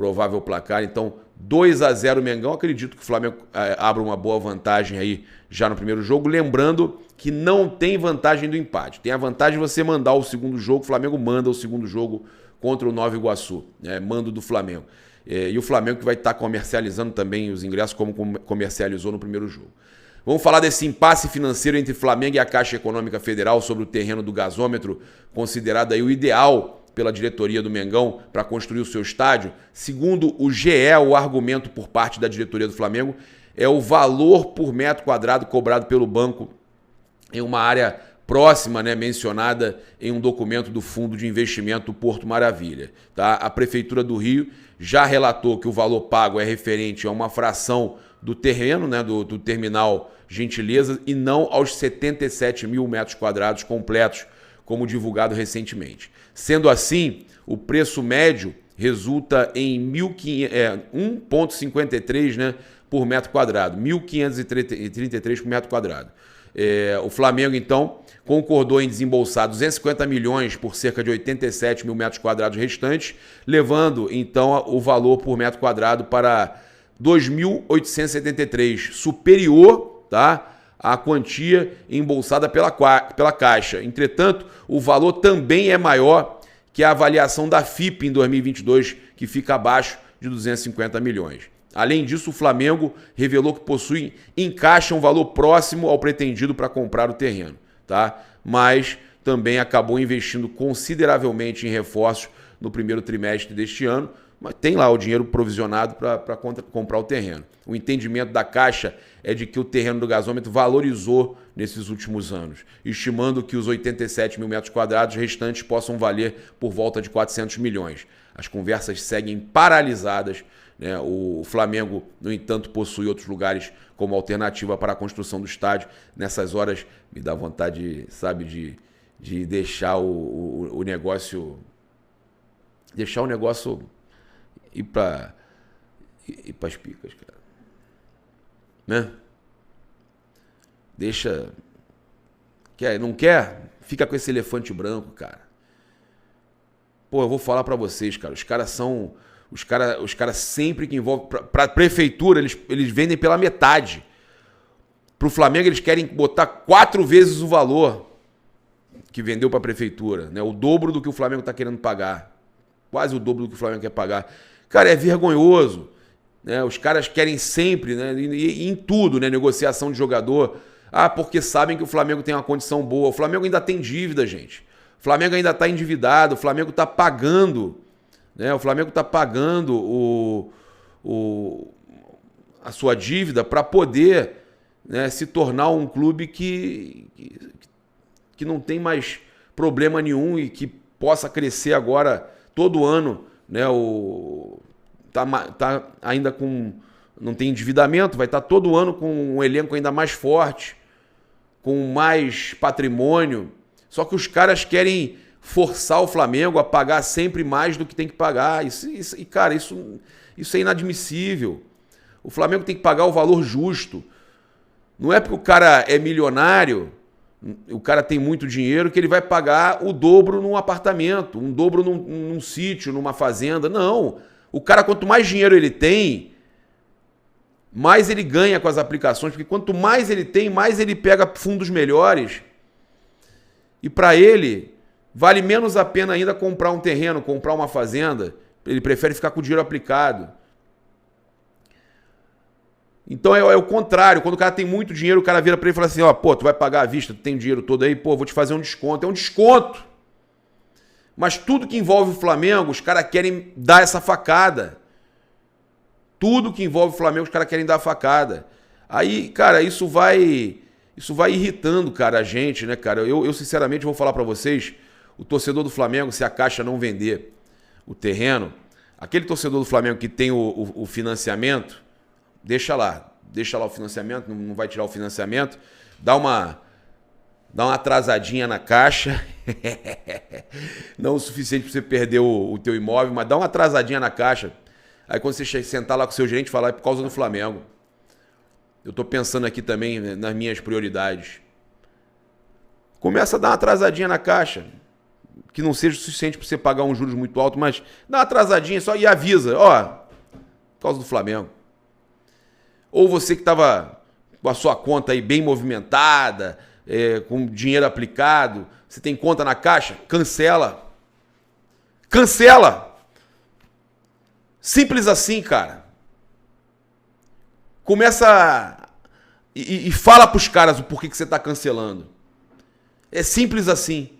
provável placar. Então, 2-0 Mengão. Acredito que o Flamengo abra uma boa vantagem aí já no primeiro jogo. Lembrando que não tem vantagem do empate. Tem a vantagem de você mandar o segundo jogo. O Flamengo manda o segundo jogo contra o Nova Iguaçu. Mando do Flamengo. E o Flamengo que vai estar comercializando também os ingressos como comercializou no primeiro jogo. Vamos falar desse impasse financeiro entre Flamengo e a Caixa Econômica Federal sobre o terreno do gasômetro, considerado aí o ideal pela diretoria do Mengão para construir o seu estádio. Segundo o GE, o argumento por parte da diretoria do Flamengo é o valor por metro quadrado cobrado pelo banco em uma área próxima, mencionada em um documento do Fundo de Investimento Porto Maravilha. Tá? A Prefeitura do Rio já relatou que o valor pago é referente a uma fração do terreno, do terminal Gentileza, e não aos 77 mil metros quadrados completos, como divulgado recentemente. Sendo assim, o preço médio resulta em 1,53 por metro quadrado, 1.533 por metro quadrado. O Flamengo, então, concordou em desembolsar 250 milhões por cerca de 87 mil metros quadrados restantes, levando, então, o valor por metro quadrado para 2.873, superior, tá, à quantia embolsada pela Caixa. Entretanto, o valor também é maior que a avaliação da FIP em 2022, que fica abaixo de 250 milhões. Além disso, o Flamengo revelou que possui em caixa um valor próximo ao pretendido para comprar o terreno, tá? Mas também acabou investindo consideravelmente em reforços no primeiro trimestre deste ano, mas tem lá o dinheiro provisionado para comprar o terreno. O entendimento da Caixa é de que o terreno do gasômetro valorizou nesses últimos anos, estimando que os 87 mil metros quadrados restantes possam valer por volta de 400 milhões. As conversas seguem paralisadas. O Flamengo, no entanto, possui outros lugares como alternativa para a construção do estádio. Nessas horas me dá vontade, de deixar o negócio... Deixar o negócio ir para as picas, cara. Deixa... Não quer? Fica com esse elefante branco, cara. Pô, eu vou falar para vocês, cara. Os caras são... Os caras sempre que envolvem... Para a prefeitura, eles vendem pela metade. Para o Flamengo, eles querem botar 4 vezes o valor que vendeu para a prefeitura. O dobro do que o Flamengo está querendo pagar. Quase o dobro do que o Flamengo quer pagar. Cara, é vergonhoso. Os caras querem sempre, em tudo, negociação de jogador. Porque sabem que o Flamengo tem uma condição boa. O Flamengo ainda tem dívida, gente. O Flamengo ainda está endividado. O Flamengo está pagando... O Flamengo está pagando a sua dívida para poder se tornar um clube que não tem mais problema nenhum e que possa crescer agora todo ano. Tá ainda com... Não tem endividamento, vai estar todo ano com um elenco ainda mais forte, com mais patrimônio. Só que os caras querem... forçar o Flamengo a pagar sempre mais do que tem que pagar. Cara, isso é inadmissível. O Flamengo tem que pagar o valor justo. Não é porque o cara é milionário, o cara tem muito dinheiro, que ele vai pagar o dobro num apartamento, um dobro num sítio, numa fazenda. Não. O cara, quanto mais dinheiro ele tem, mais ele ganha com as aplicações, porque quanto mais ele tem, mais ele pega fundos melhores. E para ele... vale menos a pena ainda comprar um terreno, comprar uma fazenda. Ele prefere ficar com o dinheiro aplicado. Então é o contrário. Quando o cara tem muito dinheiro, o cara vira para ele e fala assim, tu vai pagar à vista, tu tem o dinheiro todo aí, vou te fazer um desconto. É um desconto. Mas tudo que envolve o Flamengo, os caras querem dar essa facada. Tudo que envolve o Flamengo, os caras querem dar a facada. Aí, cara, isso vai irritando, cara, a gente, cara? Eu sinceramente vou falar para vocês... O torcedor do Flamengo, se a Caixa não vender o terreno, aquele torcedor do Flamengo que tem o financiamento, deixa lá o financiamento, não vai tirar o financiamento, dá uma atrasadinha na Caixa, não o suficiente para você perder o teu imóvel, mas dá uma atrasadinha na Caixa. Aí quando você sentar lá com o seu gerente, falar, é por causa do Flamengo. Eu estou pensando aqui também nas minhas prioridades. Começa a dar uma atrasadinha na Caixa. que não seja o suficiente para você pagar um juros muito alto, mas dá uma atrasadinha só e avisa, ó, por causa do Flamengo. Ou você que estava com a sua conta aí bem movimentada, com dinheiro aplicado, você tem conta na Caixa, cancela. Cancela! Simples assim, cara. Começa e fala pros caras o porquê que você tá cancelando. É simples assim.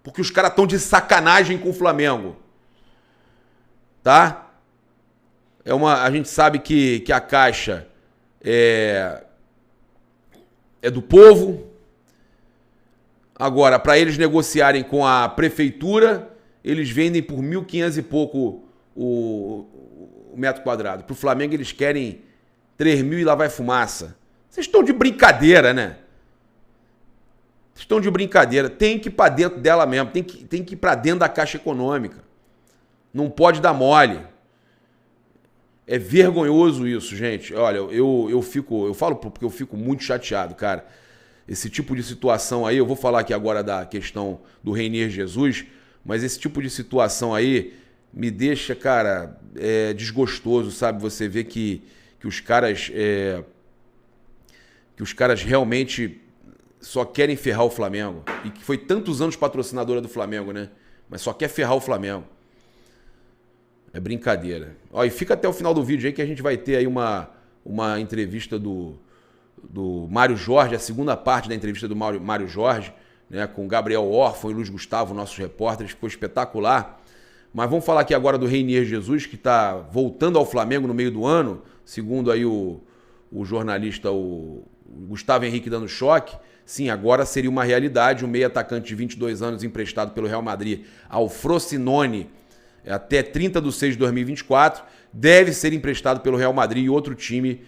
Porque os caras estão de sacanagem com o Flamengo. Tá? A gente sabe que a Caixa é do povo. Agora, para eles negociarem com a prefeitura, eles vendem por 1.500 e pouco o metro quadrado. Para o Flamengo, eles querem 3.000 e lá vai fumaça. Vocês estão de brincadeira, né? Vocês estão de brincadeira. Tem que ir para dentro dela mesmo. Tem que ir para dentro da Caixa Econômica. Não pode dar mole. É vergonhoso isso, gente. Olha, eu falo porque eu fico muito chateado, cara. Esse tipo de situação aí, eu vou falar aqui agora da questão do Reinier Jesus, mas esse tipo de situação aí me deixa, cara, desgostoso, sabe? Você vê que os caras realmente só querem ferrar o Flamengo. E que foi tantos anos patrocinadora do Flamengo, né? Mas só quer ferrar o Flamengo. É brincadeira. Ó, e fica até o final do vídeo aí que a gente vai ter aí uma entrevista do Mário Jorge, a segunda parte da entrevista do Mário Jorge, né, com Gabriel Orfan e Luiz Gustavo, nossos repórteres, ficou espetacular. Mas vamos falar aqui agora do Reinier Jesus, que está voltando ao Flamengo no meio do ano, segundo aí o jornalista o Gustavo Henrique dando choque. Sim, agora seria uma realidade. O meio atacante de 22 anos emprestado pelo Real Madrid ao Frosinone até 30/6/2024 deve ser emprestado pelo Real Madrid e outro time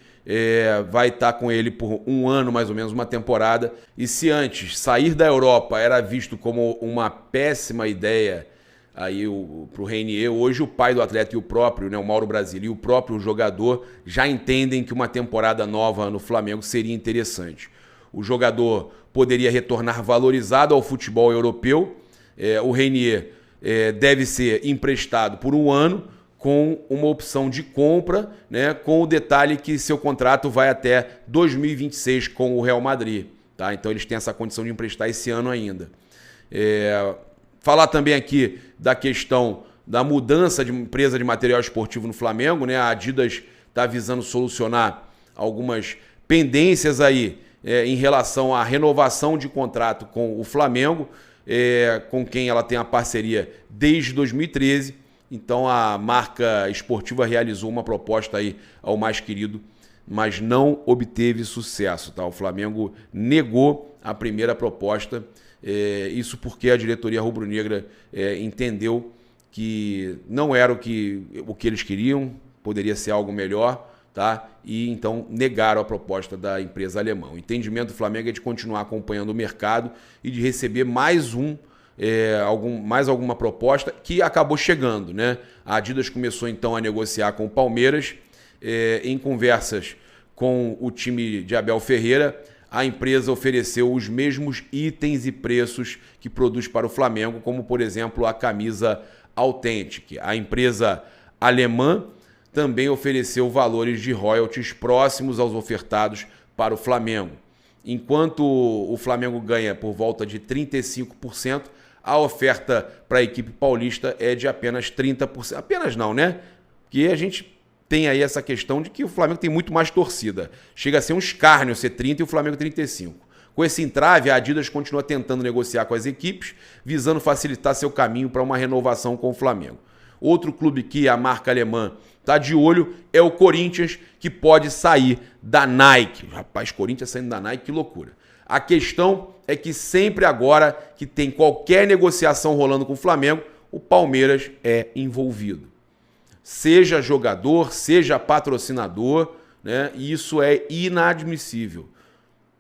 vai estar com ele por um ano, mais ou menos, uma temporada. E se antes sair da Europa era visto como uma péssima ideia aí para o Reinier, hoje o pai do atleta e o próprio, né, o Mauro Brasília, e o próprio jogador já entendem que uma temporada nova no Flamengo seria interessante. O jogador poderia retornar valorizado ao futebol europeu. O Reinier deve ser emprestado por um ano, com uma opção de compra, né, com o detalhe que seu contrato vai até 2026 com o Real Madrid. Tá? Então eles têm essa condição de emprestar esse ano ainda. Falar também aqui da questão da mudança de empresa de material esportivo no Flamengo, né? A Adidas está visando solucionar algumas pendências aí em relação à renovação de contrato com o Flamengo, com quem ela tem a parceria desde 2013. Então a marca esportiva realizou uma proposta aí ao mais querido, mas não obteve sucesso. Tá? O Flamengo negou a primeira proposta, isso porque a diretoria rubro-negra entendeu que não era o que eles queriam, poderia ser algo melhor, tá? E então negaram a proposta da empresa alemã. O entendimento do Flamengo é de continuar acompanhando o mercado e de receber mais alguma proposta que acabou chegando, né? A Adidas começou então a negociar com o Palmeiras, em conversas com o time de Abel Ferreira. A empresa ofereceu os mesmos itens e preços que produz para o Flamengo, como por exemplo a camisa Authentic. A empresa alemã também ofereceu valores de royalties próximos aos ofertados para o Flamengo. Enquanto o Flamengo ganha por volta de 35%, a oferta para a equipe paulista é de apenas 30%. Apenas não, né? Porque a gente tem aí essa questão de que o Flamengo tem muito mais torcida. Chega a ser um escárnio ser 30% e o Flamengo 35%. Com esse entrave, a Adidas continua tentando negociar com as equipes, visando facilitar seu caminho para uma renovação com o Flamengo. Outro clube que a marca alemã está de olho é o Corinthians, que pode sair da Nike. Rapaz, Corinthians saindo da Nike, que loucura. A questão é que sempre agora que tem qualquer negociação rolando com o Flamengo, o Palmeiras é envolvido. Seja jogador, seja patrocinador, né? E isso é inadmissível.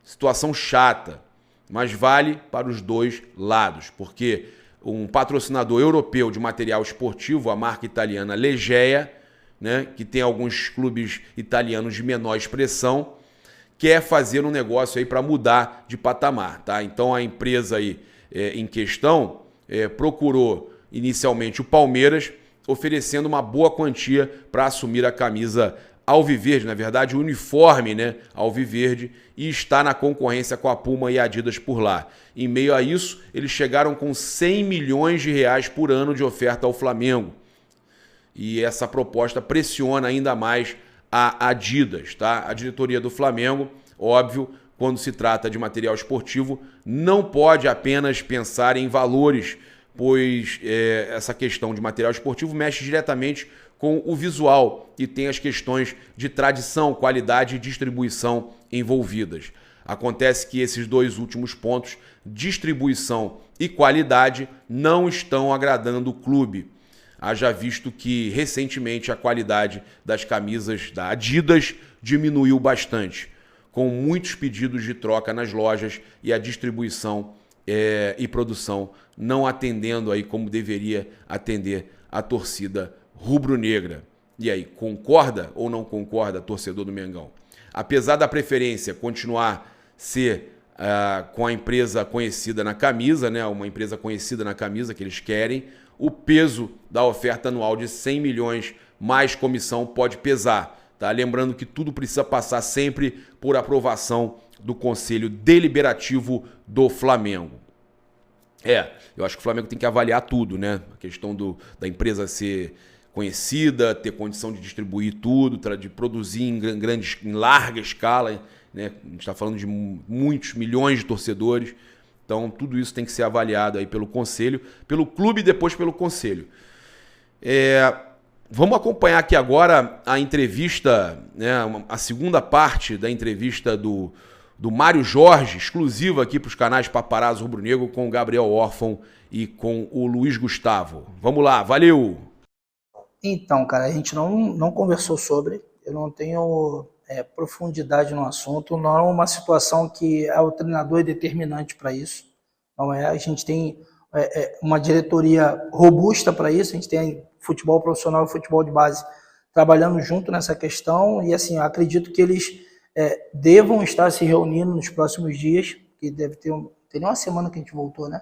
Situação chata, mas vale para os dois lados, porque um patrocinador europeu de material esportivo, a marca italiana Legea, né, que tem alguns clubes italianos de menor expressão, quer fazer um negócio aí para mudar de patamar, tá? Então a empresa aí em questão procurou inicialmente o Palmeiras, oferecendo uma boa quantia para assumir a camisa alviverde, na verdade o uniforme, né, alviverde, e está na concorrência com a Puma e a Adidas por lá. Em meio a isso, eles chegaram com 100 milhões de reais por ano de oferta ao Flamengo. E essa proposta pressiona ainda mais a Adidas, tá? A diretoria do Flamengo, óbvio, quando se trata de material esportivo, não pode apenas pensar em valores, pois essa questão de material esportivo mexe diretamente com o visual e tem as questões de tradição, qualidade e distribuição envolvidas. Acontece que esses dois últimos pontos, distribuição e qualidade, não estão agradando o clube. Haja visto que recentemente a qualidade das camisas da Adidas diminuiu bastante, com muitos pedidos de troca nas lojas e a distribuição e produção não atendendo aí como deveria atender a torcida rubro-negra. E aí, concorda ou não concorda, torcedor do Mengão? Apesar da preferência continuar ser com a empresa conhecida na camisa, né, uma empresa conhecida na camisa que eles querem, o peso da oferta anual de 100 milhões mais comissão pode pesar. Tá? Lembrando que tudo precisa passar sempre por aprovação do Conselho Deliberativo do Flamengo. Eu acho que o Flamengo tem que avaliar tudo, né? A questão da empresa ser conhecida, ter condição de distribuir tudo, de produzir em larga escala, né? A gente está falando de muitos milhões de torcedores. Então, tudo isso tem que ser avaliado aí pelo Conselho, pelo clube e depois pelo Conselho. Vamos acompanhar aqui agora a entrevista, né, a segunda parte da entrevista do Mário Jorge, exclusiva aqui para os canais Paparazzo Rubro Negro, com o Gabriel Orfão e com o Luiz Gustavo. Vamos lá, valeu! Então, cara, a gente não conversou sobre, eu não tenho profundidade no assunto, não é uma situação que o treinador é determinante para isso, não é? A gente tem uma diretoria robusta para isso, a gente tem futebol profissional e futebol de base trabalhando junto nessa questão, e assim, eu acredito que eles devam estar se reunindo nos próximos dias, que deve ter tem uma semana que a gente voltou, né?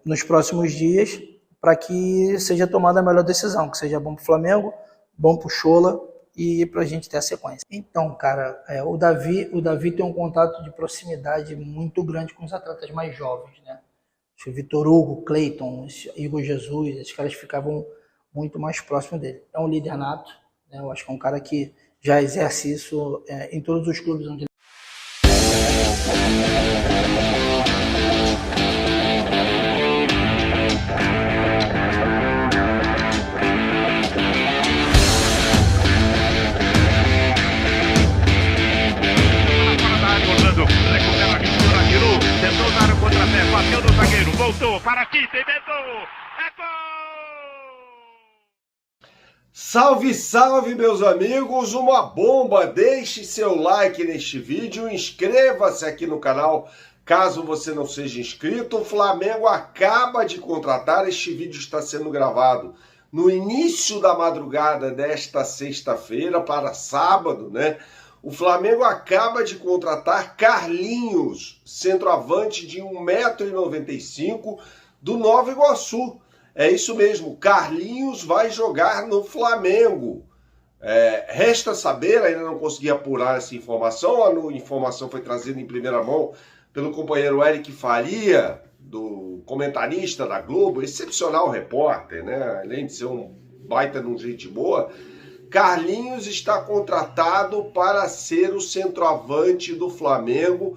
Nos próximos dias, para que seja tomada a melhor decisão, que seja bom para o Flamengo, bom para o Chola e para a gente ter a sequência. Então, cara, o Davi tem um contato de proximidade muito grande com os atletas mais jovens, né? O Vitor Hugo, Cleiton, Igor Jesus, esses caras ficavam muito mais próximos dele. É um líder nato, né? Eu acho que é um cara que já exerce isso em todos os clubes onde ele... Bateu no zagueiro, voltou para aqui, tem Beto, é gol! Salve, salve, meus amigos, uma bomba, deixe seu like neste vídeo, inscreva-se aqui no canal, caso você não seja inscrito. O Flamengo acaba de contratar, este vídeo está sendo gravado no início da madrugada desta sexta-feira para sábado, né? O Flamengo acaba de contratar Carlinhos, centroavante de 1,95 m, do Nova Iguaçu. É isso mesmo, Carlinhos vai jogar no Flamengo. Resta saber, ainda não consegui apurar essa informação, a informação foi trazida em primeira mão pelo companheiro Eric Faria, do comentarista da Globo, excepcional repórter, né? Além de ser um baita de um gente boa, Carlinhos está contratado para ser o centroavante do Flamengo.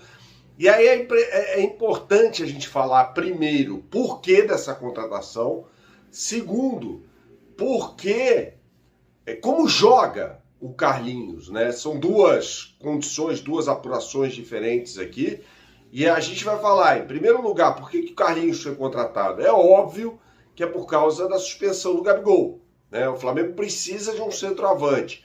E aí é importante a gente falar, primeiro, por que dessa contratação. Segundo, porque como joga o Carlinhos, né? São duas condições, duas apurações diferentes aqui. E a gente vai falar, em primeiro lugar, por que o Carlinhos foi contratado? É óbvio que é por causa da suspensão do Gabigol. O Flamengo precisa de um centroavante.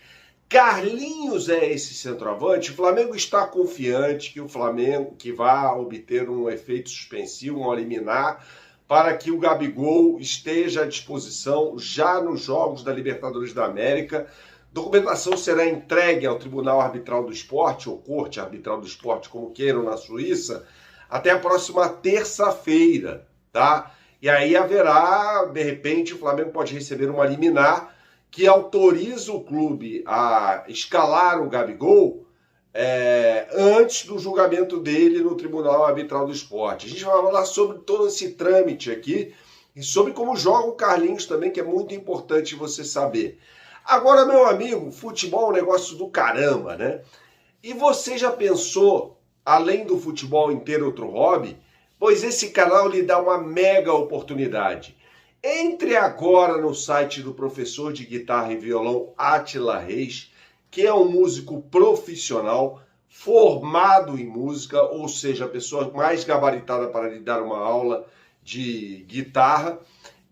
Carlinhos é esse centroavante. O Flamengo está confiante que o Flamengo que vai obter um efeito suspensivo, um liminar, para que o Gabigol esteja à disposição já nos jogos da Libertadores da América. Documentação será entregue ao Tribunal Arbitral do Esporte, ou Corte Arbitral do Esporte, como queiram, na Suíça, até a próxima terça-feira. tá? E aí haverá, de repente, o Flamengo pode receber uma liminar que autoriza o clube a escalar o Gabigol antes do julgamento dele no Tribunal Arbitral do Esporte. A gente vai falar sobre todo esse trâmite aqui e sobre como joga o Carlinhos também, que é muito importante você saber. Agora, meu amigo, futebol é um negócio do caramba, né? E você já pensou, além do futebol em ter outro hobby? Pois esse canal lhe dá uma mega oportunidade. Entre agora no site do professor de guitarra e violão Átila Reis, que é um músico profissional, formado em música, ou seja, a pessoa mais gabaritada para lhe dar uma aula de guitarra,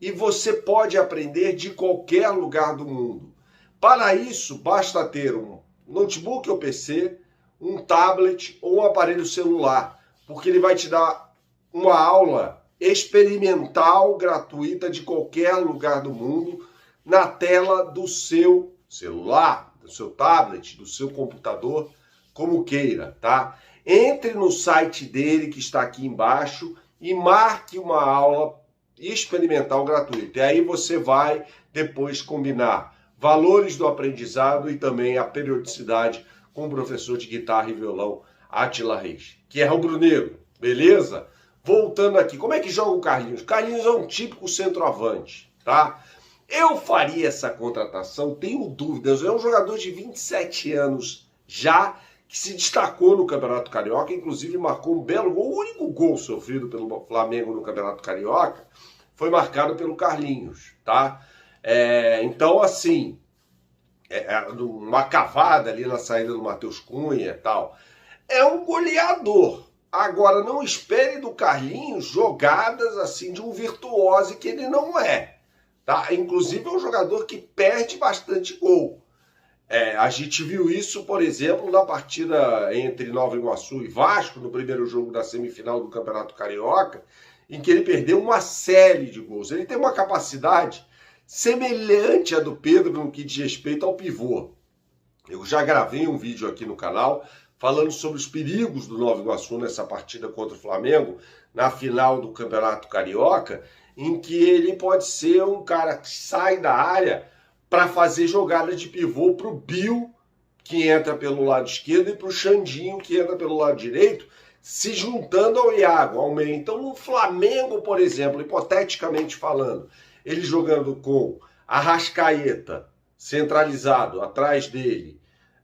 e você pode aprender de qualquer lugar do mundo. Para isso, basta ter um notebook ou PC, um tablet ou um aparelho celular, porque ele vai te dar uma aula experimental gratuita de qualquer lugar do mundo na tela do seu celular, do seu tablet, do seu computador, como queira, tá? Entre no site dele que está aqui embaixo e marque uma aula experimental gratuita. E aí você vai depois combinar valores do aprendizado e também a periodicidade com o professor de guitarra e violão Átila Reis, que é rubro-negro, beleza? Voltando aqui, como é que joga o Carlinhos? Carlinhos é um típico centroavante, tá? Eu faria essa contratação, tenho dúvidas. É um jogador de 27 anos já, que se destacou no Campeonato Carioca, inclusive marcou um belo gol. O único gol sofrido pelo Flamengo no Campeonato Carioca foi marcado pelo Carlinhos, tá? Então, assim, uma cavada ali na saída do Matheus Cunha e tal. É um goleador. Agora, não espere do Carlinhos jogadas assim de um virtuose que ele não é. Tá? Inclusive, é um jogador que perde bastante gol. A gente viu isso, por exemplo, na partida entre Nova Iguaçu e Vasco, no primeiro jogo da semifinal do Campeonato Carioca, em que ele perdeu uma série de gols. Ele tem uma capacidade semelhante à do Pedro no que diz respeito ao pivô. Eu já gravei um vídeo aqui no canal falando sobre os perigos do Nova Iguaçu nessa partida contra o Flamengo, na final do Campeonato Carioca, em que ele pode ser um cara que sai da área para fazer jogada de pivô para o Bill, que entra pelo lado esquerdo, e para o Xandinho, que entra pelo lado direito, se juntando ao Iago, ao meio. Então, no Flamengo, por exemplo, hipoteticamente falando, ele jogando com Arrascaeta centralizado atrás dele,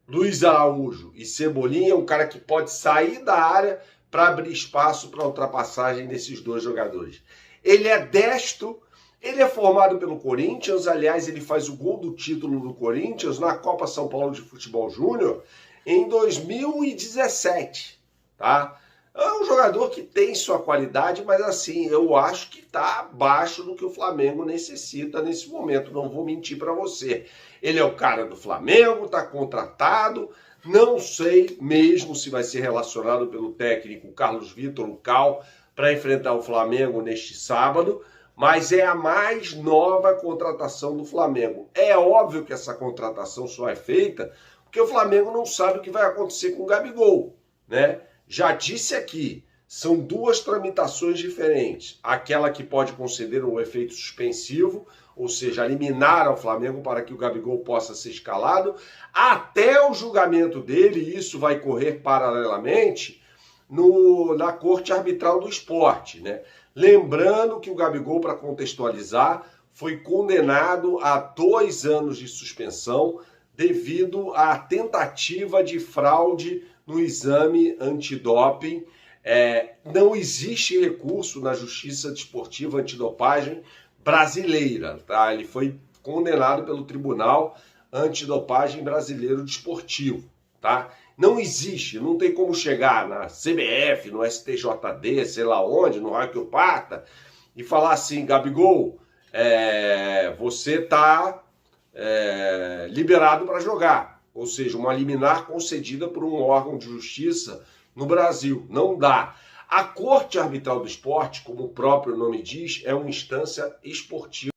Luiz Araújo e Cebolinha, um cara que pode sair da área para abrir espaço para a ultrapassagem desses dois jogadores. Ele é destro, ele é formado pelo Corinthians, aliás, ele faz o gol do título do Corinthians na Copa São Paulo de Futebol Júnior em 2017, tá? É um jogador que tem sua qualidade, mas assim, eu acho que está abaixo do que o Flamengo necessita nesse momento, não vou mentir para você. Ele é o cara do Flamengo, está contratado, não sei mesmo se vai ser relacionado pelo técnico Carlos Vitor, o Cal, para enfrentar o Flamengo neste sábado, mas é a mais nova contratação do Flamengo. É óbvio que essa contratação só é feita porque o Flamengo não sabe o que vai acontecer com o Gabigol, né? Já disse aqui, são duas tramitações diferentes. Aquela que pode conceder um efeito suspensivo, ou seja, eliminar ao Flamengo para que o Gabigol possa ser escalado, até o julgamento dele, e isso vai correr paralelamente na Corte Arbitral do Esporte, né? Lembrando que o Gabigol, para contextualizar, foi condenado a 2 anos de suspensão devido à tentativa de fraude no exame antidoping. Não existe recurso na Justiça Desportiva Antidopagem brasileira, tá? Ele foi condenado pelo Tribunal Antidopagem Brasileiro Desportivo, tá? Não existe, não tem como chegar na CBF, no STJD, sei lá onde, no raio que eu parta, e falar assim, Gabigol, você está liberado para jogar. Ou seja, uma liminar concedida por um órgão de justiça no Brasil. Não dá. A Corte Arbitral do Esporte, como o próprio nome diz, é uma instância esportiva.